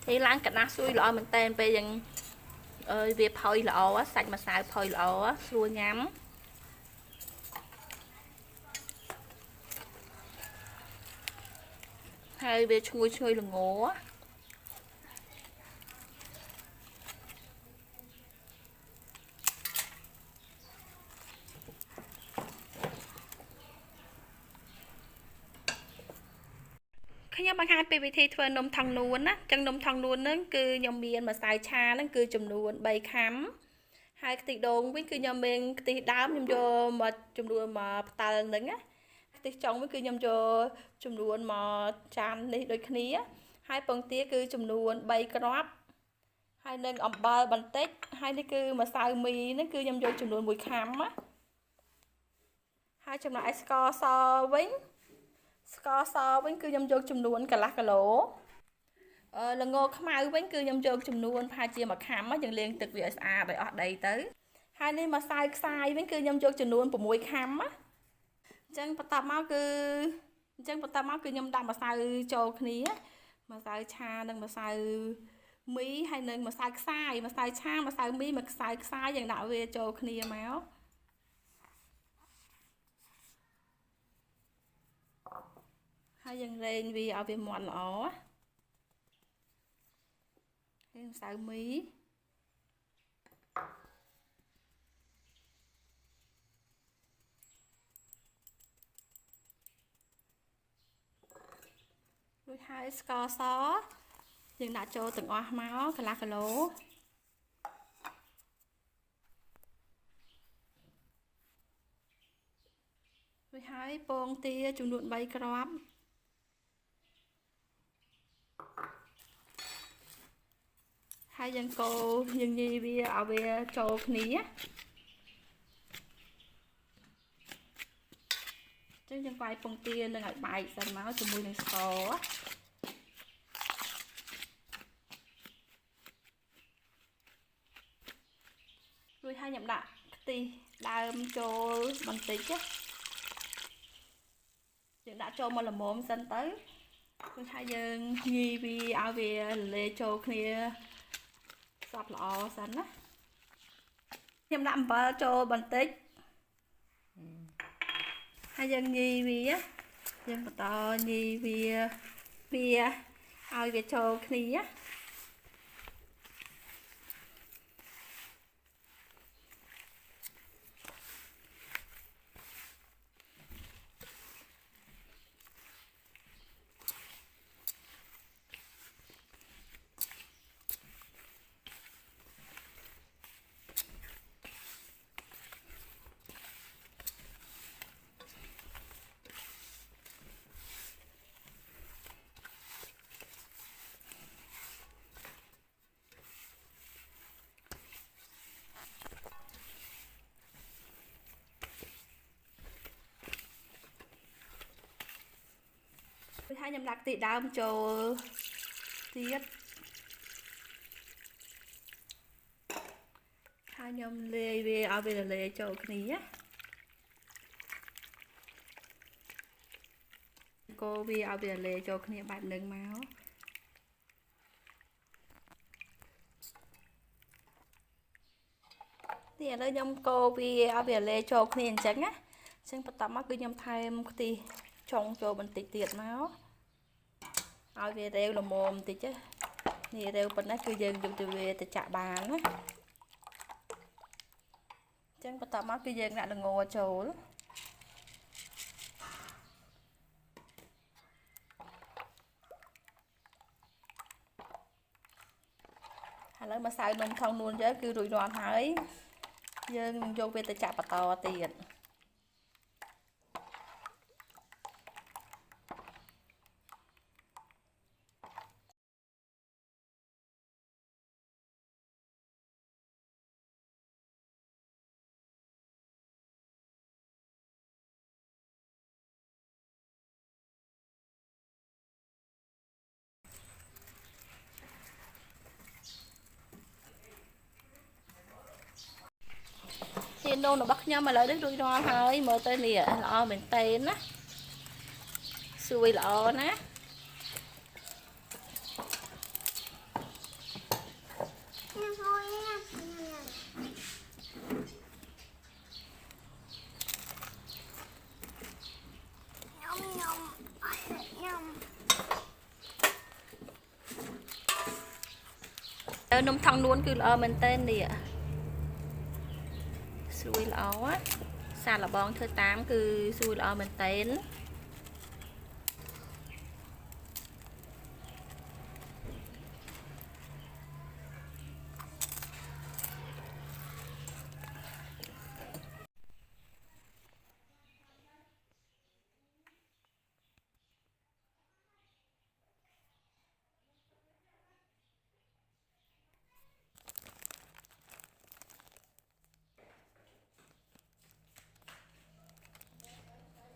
thì lang cả na xui lọ mình tên về dần việc phơi lọ sạch mà xài phơi lọ xua nhắm hay về chui là ngố ខ្ញុំបង្ហាញពីវិធីធ្វើនំថងនួនណាចឹងនំថងនួនហ្នឹងគឺខ្ញុំមានម្សៅឆាហ្នឹងគឺចំនួន3ខាំហើយខ្ទិះដូងវិញគឺខ្ញុំមានខ្ទិះដើមខ្ញុំយកមកចំនួនមកផ្តាល់ហ្នឹងណាខ្ទិះចុងវិញគឺខ្ញុំយកចំនួនមកចាននេះដូចគ្នាហើយពងទាគឺចំនួន3គ្រាប់ហើយនឹងអំបិលបន្តិចហើយនេះគឺម្សៅមីហ្នឹងគឺខ្ញុំយកចំនួន1ខាំណាហើយចំណែកស្ករសវិញស្ករសវិញគឺខ្ញុំយកចំនួនកន្លះគីឡូល្ងខ្មៅវិញគឺខ្ញុំយកចំនួនប្រហែលជា1ខាំយើងលាងទឹកវាឲ្យស្អាតឲ្យអស់ដីទៅហើយនេះម្សៅខ្សាយវិញគឺខ្ញុំយកចំនួន6ខាំណាអញ្ចឹងបន្ទាប់មកគឺខ្ញុំដាក់ម្សៅចូលគ្នាម្សៅឆានិងម្សៅមីហើយនិងម្សៅខ្សាយម្សៅឆាម្សៅមីម្សៅខ្សាយយើងដាក់វាចូលគ្នាមកហើយយើងរែងវាឲ្យវាមាត់ល្អហើយម្សៅមីរួចហើយស្ករសយើងដាក់ចូលទាំងអស់មកកន្លះគីឡូរួចហើយពងទាចំនួន3គ្រាប់ហើយយើងកូរយើងញីវាឲ្យវាចូលគ្នាចឹងយើងបាយពងទានឹងឲ្យបែកសិនមកជាមួយនឹងស្កររួចហើយខ្ញុំដាក់ខ្ទិះដើមចូលបន្តិចយើងដាក់ចូលមកល្មមសិនទៅរួចហើយយើងញីវាឲ្យវាលេចូលគ្នាសព្វល្អសិនណាខ្ញុំដាក់អំបិលចូលបន្តិចហើយយើងញីវាយើងបន្តញីវាឲ្យវាចូលគ្នាហើយខ្ញុំដាក់ខ្ទិះដើមចូលទៀតហើយខ្ញុំលាយវាឲ្យវារលាយចូលគ្នាកូរវាឲ្យវារលាយចូលគ្នាបែបហ្នឹងមកនេះឥឡូវខ្ញុំកូរវាឲ្យវារលាយចូលគ្នាអញ្ចឹងណាអញ្ចឹងបន្ទាប់មកគឺខ្ញុំថែមខ្ទិះចុងចូលបន្តិចទៀតមកឲ្យវារាវល្មមបន្តិចនេះរាវប៉ុណ្ណេះគឺយើងយកទៅវាទៅចាក់បានណាអញ្ចឹងបន្ទាប់មកគឺយើងដាក់ល្ងចូលឥឡូវម្សៅនំថងនួនយើងគឺរួចរាល់ហើយយើងនឹងយកវាទៅចាក់បន្តទៀតនំរបស់ខ្ញុំឥឡូវនេះរួចរាល់ហើយមើលទៅនេះល្អមែនតើណាស្រួយល្អណា นมทองนวลคือมันเต้นดิสวยล้อซาละบองเธอตามคือสวยล้อมันเต้น